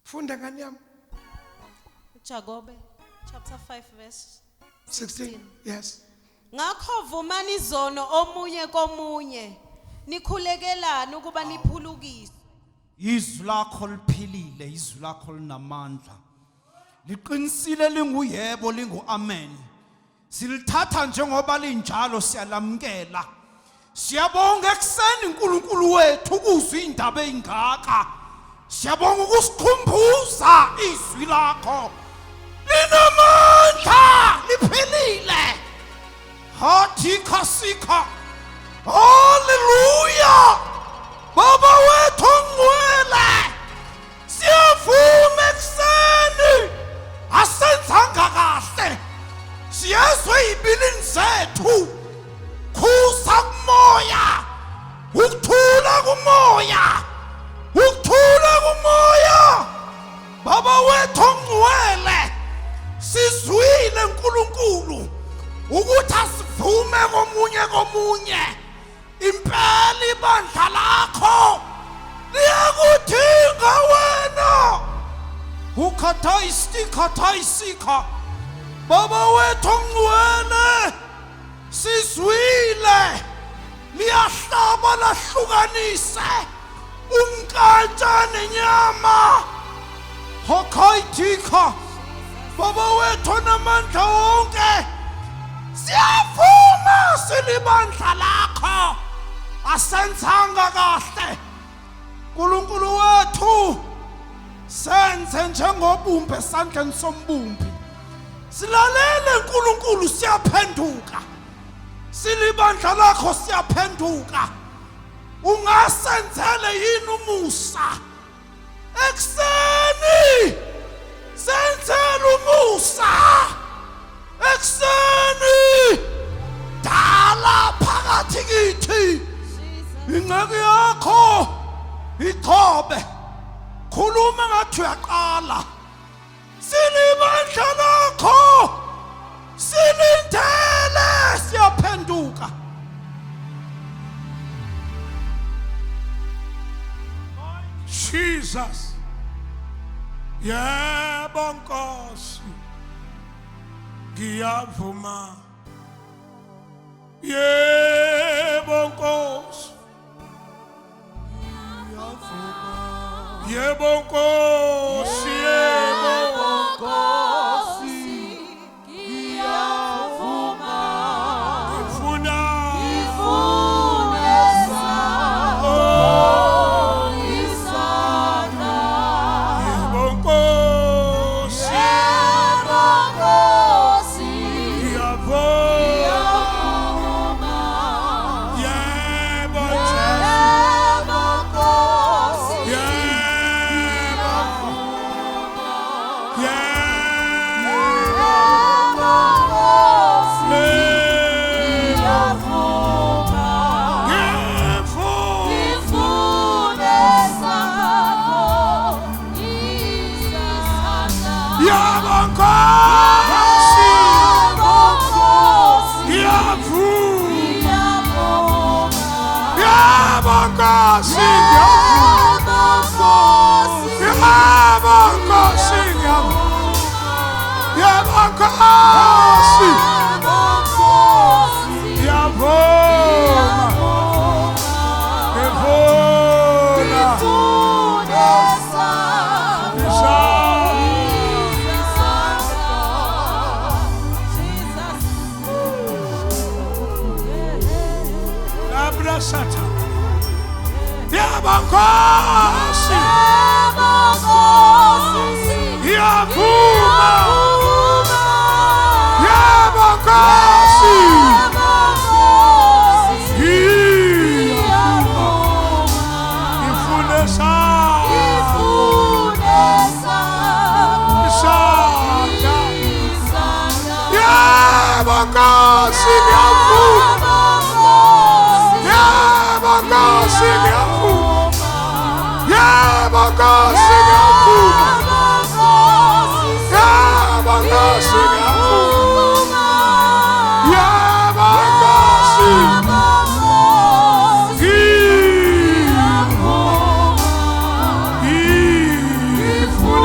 Funda ngani yami. Jakobe chapter 5 verse 16. Yes. Ngakho vumani izono omunye komunye nikhulekelana ukuba niphulukise. Izwi lakho liphilile, izwi lakho linamandla. Liqinisile linguyebo linguamen. Silithatha njengoba linjalo siyalamkela. Siyabonga ekseni uNkulunkulu wethu ukuzwa indaba ezingaka. Siyabonga ukusikhumbuza izwi lakho. Linamandla, liphilile. Hathi khasika. Hallelujah. Baba wethu ongcwele. Siyavuma ekseni. Asenzanga kahle. Siyezwe ibilini zethu. Khusa kumoya. Ukuthula kumoya. Ukuthula kumoya. Baba wethu ongcwele. Sizwile uNkulunkulu ukuthi asivume komunye. Impela ibandla lakho liyakudinga wena. Ukhathaisika. Baba wethu ongcwele. Sizwile liyahlaba lahlukanise umnkantsha nenyama. Hokhayithika. Baba wethu onamandla wonke. Siyavuma silibandla lakho. Asenzanga kahle. uNkulunkulu wethu senze njengobumbe esandleni sombumbi. Silalele uNkulunkulu siyaphenduka. Silibandla lakho siyaphenduka. Ungasenzele yini umusa? Ekseni senzele umusa. Ekseni dala phakathi kithi. Ingceke yakho iqhobe. Khuluma ngathi uyaqala. Silibandla lakho. Silindele siyaphenduka. Jesus. Yebo Nkosi. Ngiyavuma. Yebo Nkosi. Yebo Nkosi. Yebo Nkosi. Ngiyavuma. Ngifuna Ifuna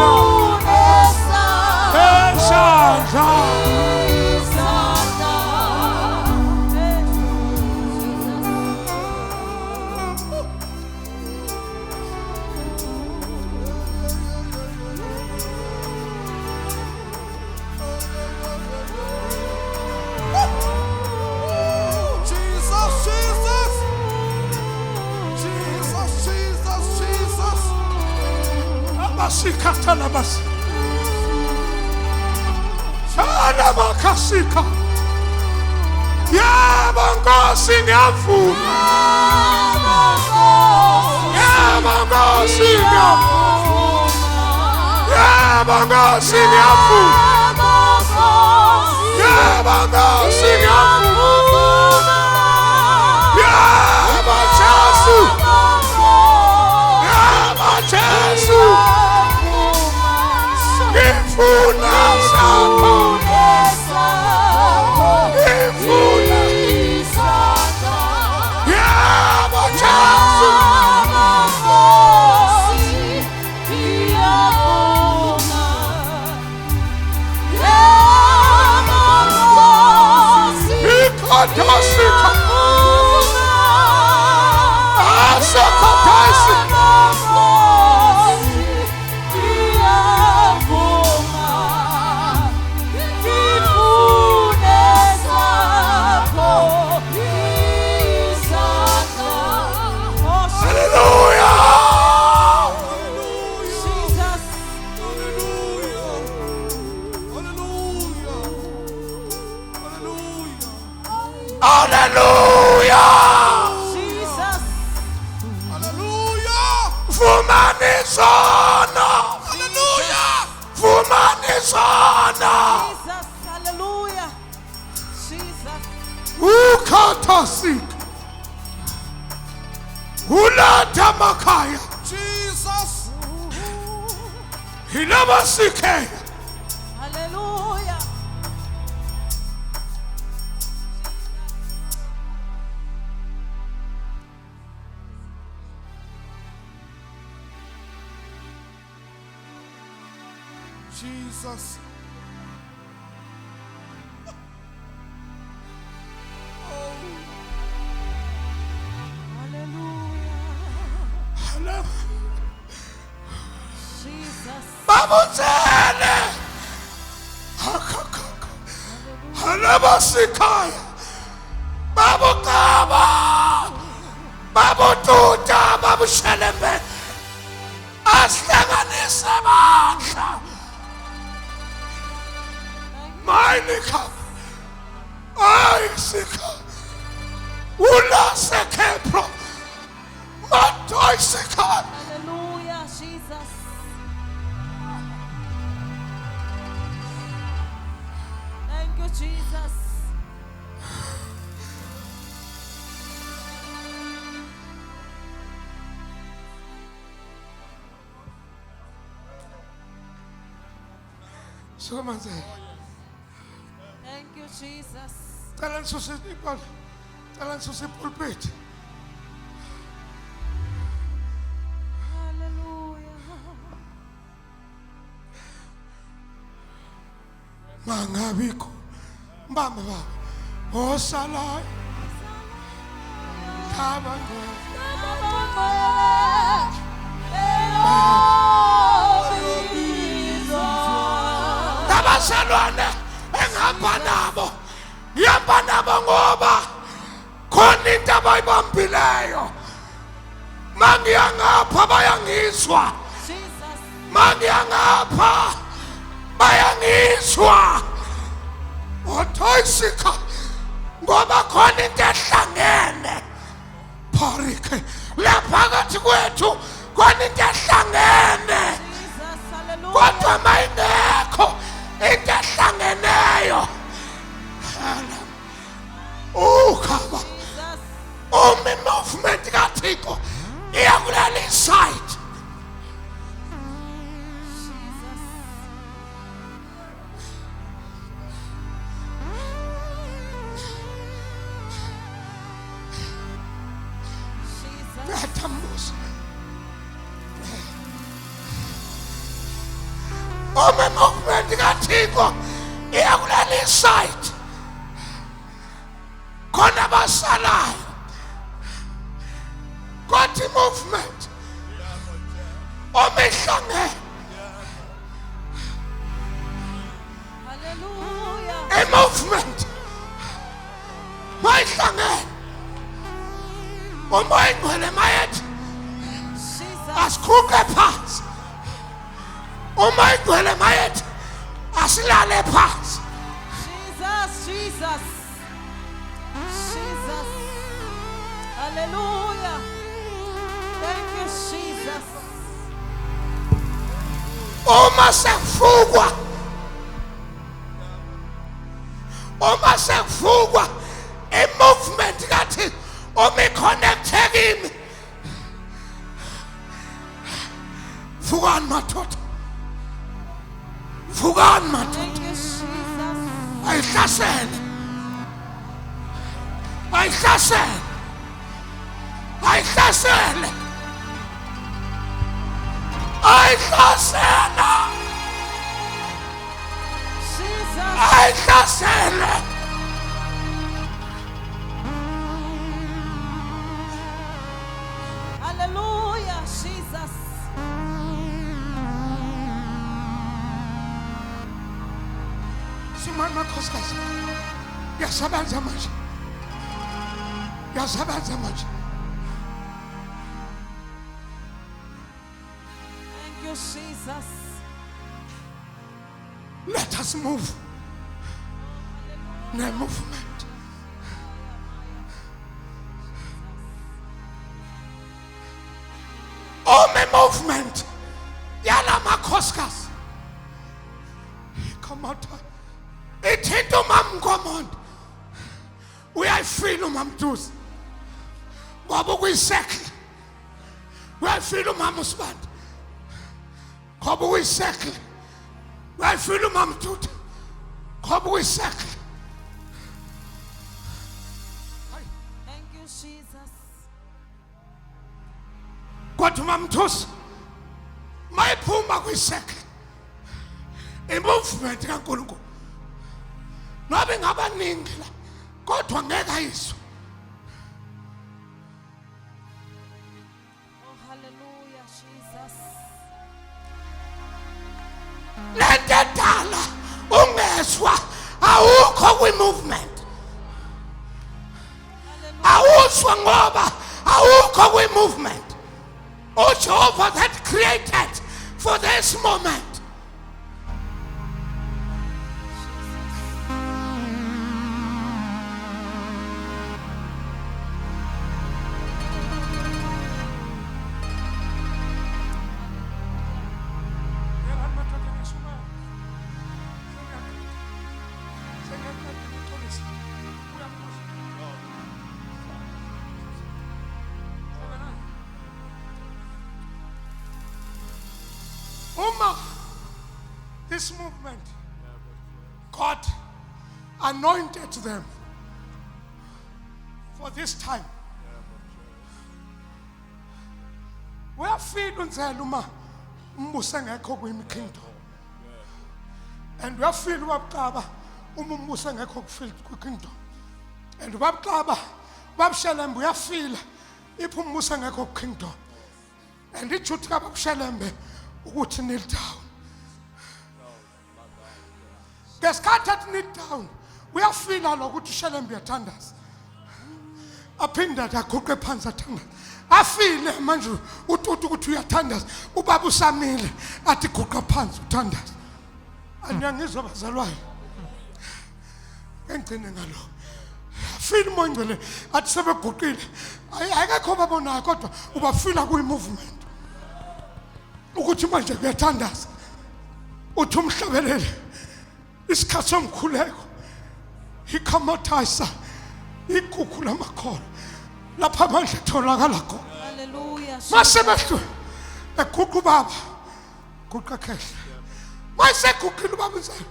Rabasikatalabas. Alamakasika. Yebo Nkosi ngiyavuma. Yebo Nkosi ngiyavuma. Yebo Nkosi ngiyavuma. Yebo Nkosi ngiyavuma. Yebo Jesu. Yebo Jesu. Ngifuna sakho. Ngifuna. Yebo Jesu. Ikotosika. Asakotasi. Hallelujah! Jesus. Hallelujah! Fumanisana! Hallelujah! Fumanisana! Jesus. Hallelujah. Jesus. Ukatasik! Ulata makaya! Jesus! Hilabasike! Hallelujah. Jesus! Hallelujah. Jesus. Babuzele! Halabasikaya! Babukaba! Babututa! Babushalembe! Aslanganise bandla! Mainika! Aisika! Ulasekepro! Matoisika! Hallelujah. Jesus. Thank you, Jesus. Someone say, Thank you, Jesus. tell us to sit people. Tell us to sit pulpit. Hallelujah. Mangabiko. Mbambe baba. Osalai. Tabangwe. Nabasalwane engihamba nabo. Ngihamba nabo ngoba khona into abayibambileyo. Mangiyangapha bayangizwa. Jesus. Mangiyangapha bayangizwa. Othoyisika ngoba khona into ehlangene. Parike laphakathi kwethu khona into ehlangene. Jesus. Hallelujah. Kodwa mayingekho into ehlangeneyo. Ukhaba Jesus. umi movement kaThixo iyakulala inside. Jesus. Yatambuza. Umi movement kaThixo iyakulala inside. Khona basalayo. Kwathi movement omehlangene Hallelujah. a movement mayihlangene umoya ingcwele mayethi Jesus. asikhuke phansi Uma igcwele mayethi asilale phansi. Jesus, Jesus. Jesus. Hallelujah. Thank you, Jesus. Uma sekufukwa. Uma sekufukwa movement kathi ome connecte kimi. Vukani madoda. Vukani madoda. Thank you, Jesus. Ayihlasele. Ayihlasele. Ayihlasele. Ayihlasele. Jesus. Ayihlasele. Hallelujah, Jesus. Simama makhosikazi. Yasabenza manje. Yasabenza manje. Thank you, Jesus. Let us move. No movement. Ome movement. Yala makhosikazi. Come out. Ithinto mamngomondo. Uyayifila umamduzi. Ngoba kuyisekle. Uyayifila umama uSibanda. Ngoba kuyisekle. Uyayifila umamduda. Ngoba kuyisekle. Thank you, Jesus. Kodwa umamduzi mayiphuma kuyisekle. Movement kaNkulunkulu. Nobe ngabaningi la kodwa ngeke ayizwe. Oh, hallelujah, Jesus. Lento dala ungezwa awukho kwi-movement. Awuzwa ngoba awukho kwi-movement. uJehova that created for this moment. This movement, God anointed them for this time. Uyafika unzela uma umbuso engekho kwimi kingdom. And uyafika ubabqaba uma umbuso engekho kwi-kingdom. And ubabqaba babshelembe uyafila ipho umbuso engekho kwi-kingdom. And ijuthi kababshelembe ukuthi kneel down. Ngesikhathi athi kneel down uyafila lokuthi uShelembe uyathandaza. Aphinda aguqe phansi athandaza. Afile manje ututu ukuthi uyathandaza. Ubaba usamile athi guqa phansi uthandaza. Aniyangizwa bazalwayo. Engcine ngalo. Feel mongcele athi sebeguqile. Ayikho babonayo kodwa ubafila kuyi-movement. Ukuthi manje kuyathandaza. Uthi umhlabelele. Isikhathi somkhuleko ikhamothayisa igugu lamakhono lapha manje tholakala khona. Hallelujah. Mase behlu egugu baba guqa khehle. Mase guqile baba nzalo.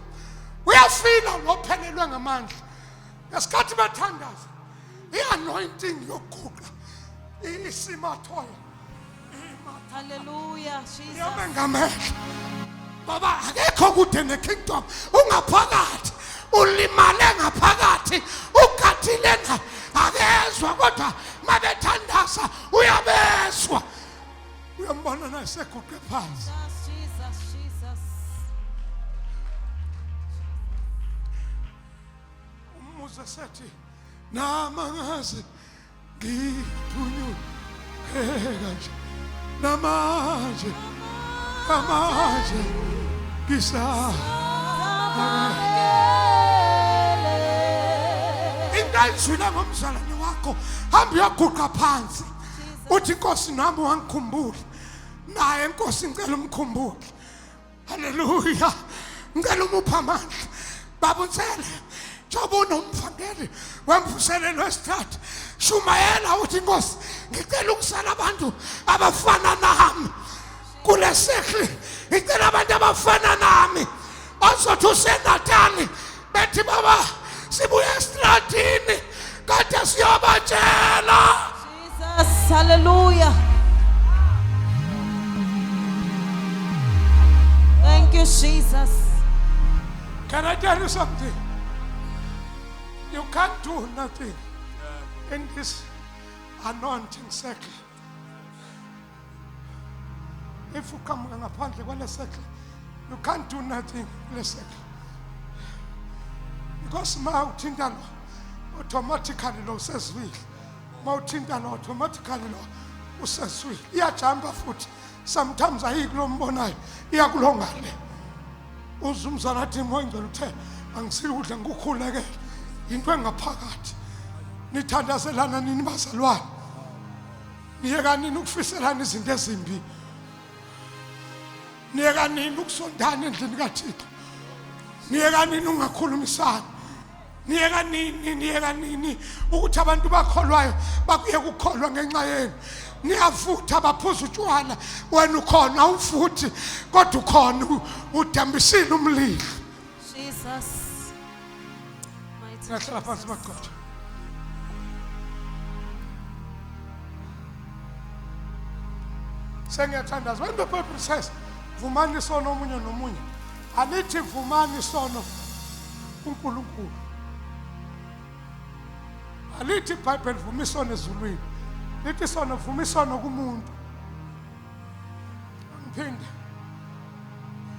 Uyafila lophelelwe ngamandla. Ngesikhathi bethandaza i-anointing yoguqa isimathoya. Hallelujah, Jesus. Yomengamehla. Baba akekho kude ne-kingdom ungaphakathi ulimale ngaphakathi ugathile akezwa kodwa mabethandaza uyabezwa uyambona naseguqe phansi. Jesus. Umuze sethi namangaze ngithunywe kanje namanje Isa. Ingayizwile ngomzalwane wakho. Hamba uyaguqa phansi. Uthi Nkosi nami wangikhumbula. Naye Nkosi ngicela umkhumbule. Hallelujah. Ngicela umupha amandla. Baba uNtsele. Njengoba unomvangeli wemvuselelo wesithathu. Shumayela uthi Nkosi ngicela ukusala abantu abafana nami. Kule sekli ngicela abantu abafana nami. Ozothi useNatali bethi baba sibuya estradini kade siyobatshela. Jesus, hallelujah. Thank you, Jesus. Can I tell you something? You can't do nothing in this anointing circle. If you come ngaphandle kwale circle, you can't do nothing in the circle. Because ma uthinta lo automatically lo usezwile. Ma uthinta lo automatically lo usezwile. Iyajamba futhi. Sometimes ayikulombonayo iyakulongale. Uzumzana athi moyingcela uthe angisikudla ngikukhulekele. Into engaphakathi. Nithandazelana nini bazalwane? Niyeka nini ukufiselana izinto ezimbi? Niyeka nini ukusondana endlini kaThixo? Niyeka nini ungakhulumisana? Niyeka nini ukuthi abantu bakholwayo bakuye ukukholwa ngenxa yenu? Niyavutha baphuza utshwala wena ukhona ufuthi kodwa ukhona udambisile umlilo. Jesus. Mighty Ngahlala phansi magoda. Sengiyathandaza. When the Bible says vumani sono omunye nomunye, alithi vumani sono uNkulunkulu. Alithi iBhayibheli vuma isono ezulwini. Lithi sono vuma isono kumuntu. Ngiphinde.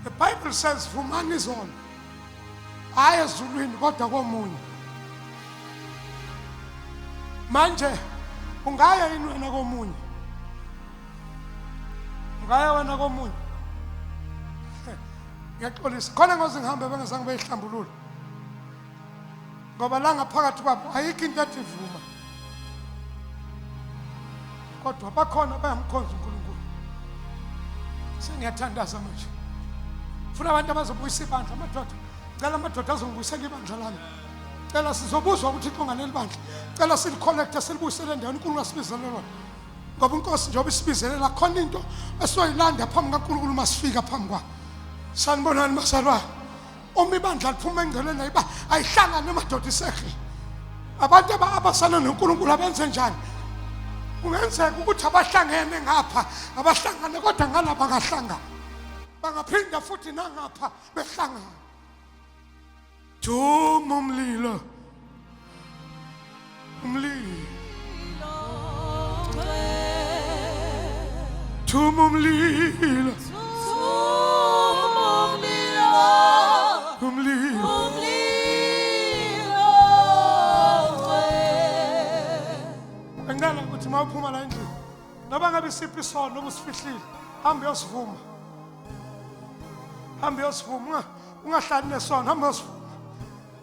The Bible says vumani isono. Hayi ezulwini kodwa komunye. Manje ungaya yini wena komunye? Ungaya wena komunye? Ngiyaxolisa khona ngoze ngihambe bengazange beyihlambulula. Ngoba la ngaphakathi kwabo ayikho into ethi vuma. Kodwa bakhona bayamkhonza uNkulunkulu. Sengiyathandaza manje. Funa abantu abazobuyisa ibandla amadoda. Cela amadoda azongibuyisela ibandla lami. Cela sizobuzwa ukuthi iqonga lelibandla. Cela silicollecte silibuyisele endaweni uNkulunkulu asibizele lona. Ngoba uNkosi njengoba isibizelela khona into esoyilanda phambi kaNkulunkulu masifika phambi kwakhe. Sanibonani bazalwane. Uma ibandla liphuma engceleni ayiba ayihlangane amadoda isekhe. Abantu abasana noNkulunkulu abenze njani? Kungenzeka ukuthi abahlangene ngapha abahlangane kodwa ngalapha kahlangana. Bangaphinda futhi nangapha behlangana. Thuma umlilo. Umlilo. Thuma umlilo. Umlilo. Ngicela ukuthi mawuphuma la endlini noba ngabe siphi isono obusifihlile hamba uyosivuma. Hamba uyosivuma ungahlali nesono hamba uyosivuma.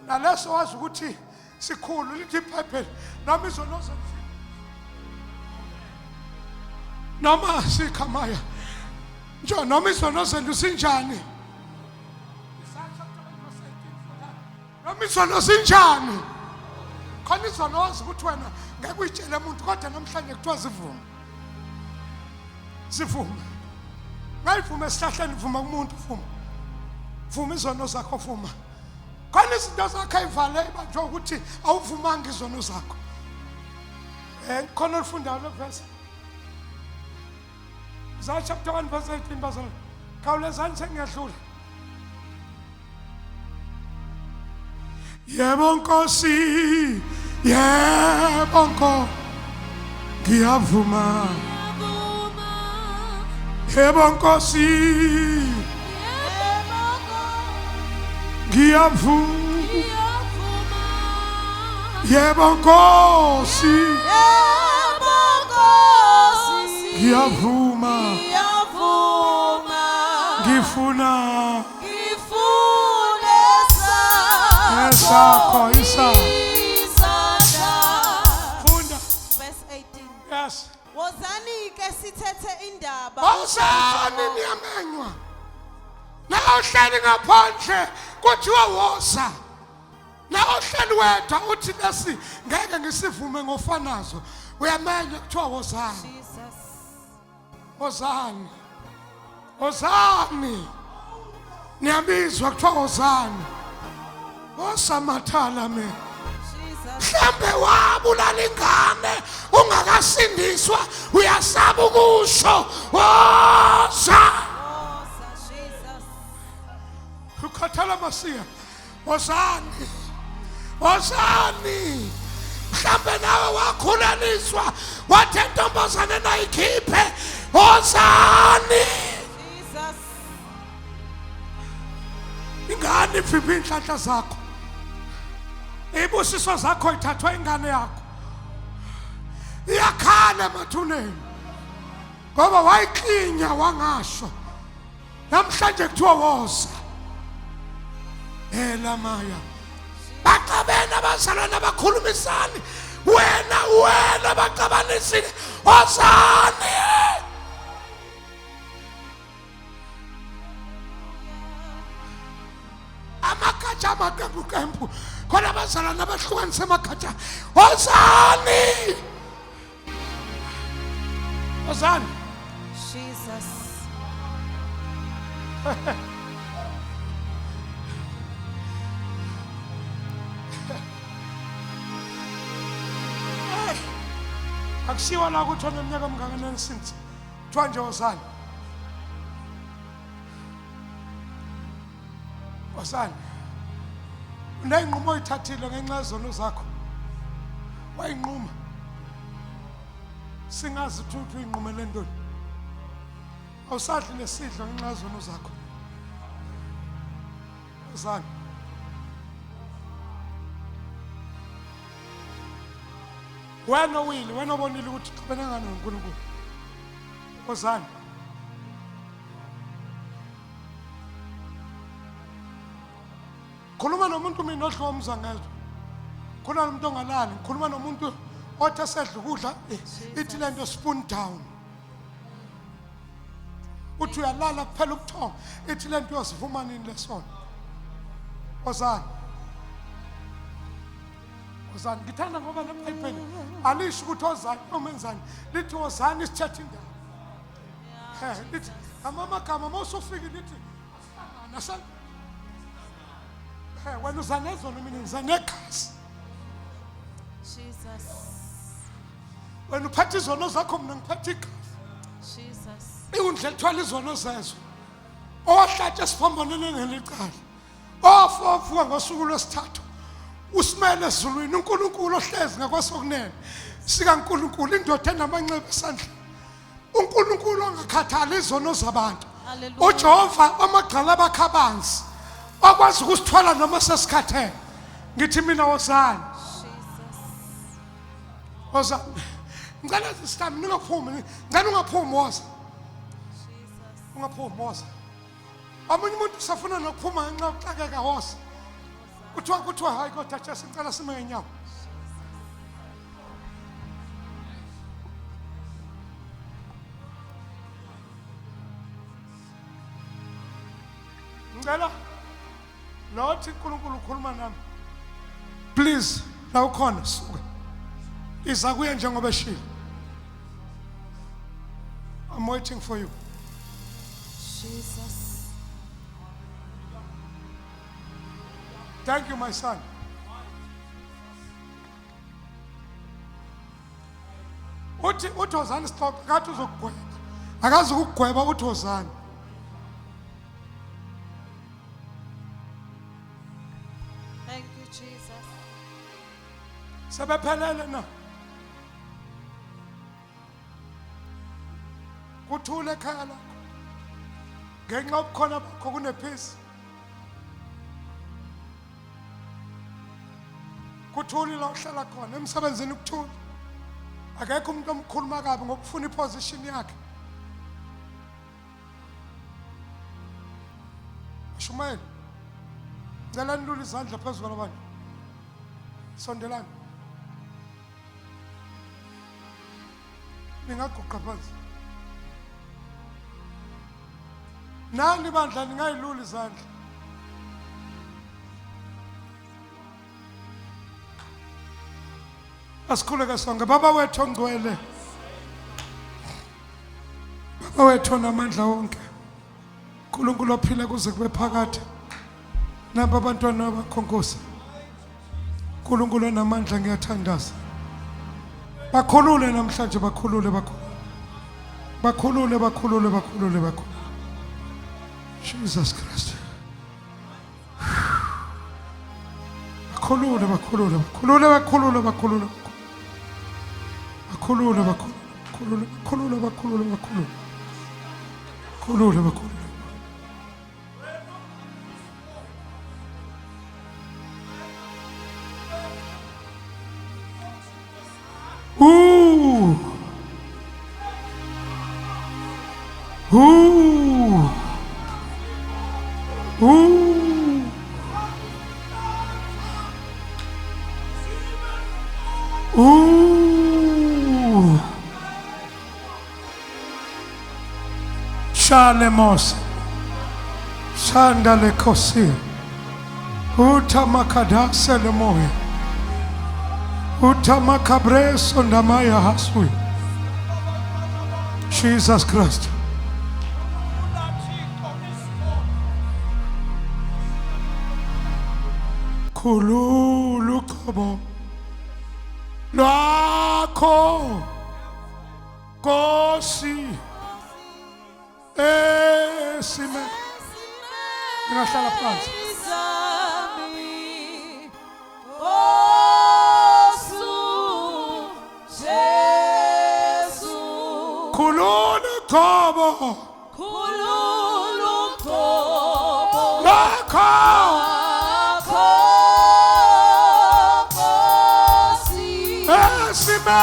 Naleso wazi ukuthi sikhulu lithi iBhayibheli noma izono noma sikhamaya nje noma izono zenu sinjani noma izono sinjani khona izono wazi ukuthi wena ngeke uyitshele umuntu kodwa namhlanje kuthiwa zivume. Sivume. Ngayivume esihlahleni vuma kumuntu vuma. Vuma izono zakho vuma. Khona izinto zakho ayivale banjwa ukuthi awuvumanga izono zakho. Khona ulifundayo lo verse. Isaiah chapter 1 verse 18 bazalwane. Khawulezani sengiyadlula. Yebo Nkosi, yebo Nkosi, ngiyavuma. Yebo Nkosi, ngiyavuma. Yebo Nkosi, ngiyavuma. ngifuna ngifune esakho isandla. isandla. Funda. Verse 18. Yes. Wozani ke sithethe indaba. Awusani niyamenywa. Na uhleli ngaphandle kuthiwa woza. Na uhleli wedwa uthi lesi ngeke ngisivume ngofanazo. Uyamenywa kuthiwa wozani. Jesus. Wozani. Wozani. Niyabizwa kuthiwa wozani. Wosamathala mina. Jesus. Mhlambe wabulala ingane ungakasindiswa uyasaba ukusho woza. Woza, Jesus. Ukhathala masiya. Wozani. Wozani. Mhlambe nawe wakhulaniswa wathi intombazane nayikhiphe. Wozani. Jesus. Ingane iphipa inhlanhla zakho. Ibusiso zakho ithathwa ingane yakho. Iyakhala emathuneni. Ngoba wayiklinya wangasho. Namhlanje kuthiwa woza. Maya. Baqabena abazalwane abakhulumisani. Wena baqabanisile. Wozani. Amagatsha amaqembu khona abazalwane abahlukanisa amagatsha. Wozani. Wozani. Jesus. Akushiwa la ukuthi oneminyaka omngakanani since. Kuthiwa nje wozani. Wozani. Uneyinqumo oyithathile ngenxa yezono zakho. Wayinquma. Singazi ukuthi uyinqumele ntoni. Awusadli nesidlo ngenxa yezono zakho. Wozani. Wena wili, wena obonile ukuthi uxabene ngani noNkulunkulu. Wozani. Khuluma nomuntu mina odliwa umzangezwe. Khuluma nomuntu ongalali, khuluma nomuntu othi esedla ukudla ithi lento spoon down. Uthi uyalala kuphela ubuthongo, ithi lento yosivuma nini lesona. Wozani. Wozani ngithanda ngoba leBhayibheli alisho ukuthi wozani nomenzani lithi wozani isithethe indaba. Lithi amagama mawusufika lithi asihlangana wena uzanezona mina ngizanegazi. Jesus. Wena uphatha izono zakho mina ngiphatha igazi. Jesus. Iwundlela ethwala izono zezo. Owahlatsha siphambanene ngelicala. Ofofuka ngosuku lwesithathu. Usimele ezulwini uNkulunkulu ohlezi ngakwasokunene. Sika uNkulunkulu indoda enamanxeba esandleni. uNkulunkulu ongakhathali izono zabantu. Hallelujah. uJehova amagqala abakhabanzi. Akwazi ukusithwala noma sesikhathele. Ngithi mina wozani. Jesus. Wozani. Ngicela sisitami ningaphumi. Ngicela ungaphumi woza. Jesus. Ungaphumi woza. Omunye umuntu usafuna nokuphuma ngenxa yokuxakeka woza. Kuthiwa hayi kodwa Jesu ngicela sime ngenyawo. Ngicela Lord uNkulunkulu ukhuluma nami. Please, la ukhona suka. Iza kuye njengoba eshilo. I'm waiting for you. Jesus. Thank you, my son. Uthi wozani stop ngathi uzokugweba. Akazi ukugweba uthi wozani. Thank you, Jesus. Sebephelele na. Kuthule ekhaya lakho. Ngenxa yobukhona bakho kunepeace. Kuthuli la uhlala khona emsebenzini kuthuli. Akekho umuntu omkhuluma kabi ngokufuna iposition yakhe. Shumayeli. Ngicela nilule izandla phezulu kwabantu. Sondelani. Ningaguqa phansi. Nani bandla ningayilula izandla. Asikhuleke sonke. Baba wethu ongcwele. Baba wethu onamandla wonke. uNkulunkulu ophila kuze kube phakade. Naba abantwana bakhonkose. uNkulunkulu onamandla ngiyathandaza. Bakhulule namhlanje bakhulule. Bakhulule. Jesus Christ. Bakhulule. Shalemos. Shandale kosi. Utamakada selemoy. Utamakabre sondamaya hasui. Jesus Christ. Kululu kobo. Lako. Kosi. Sime. Ngingahlala phansi. Kululu kobo. Lako. Sime.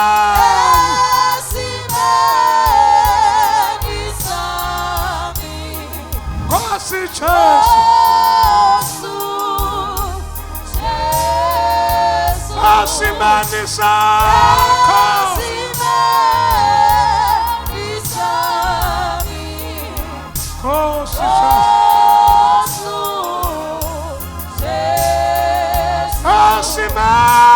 Jesus. Asimani sako. Asimani.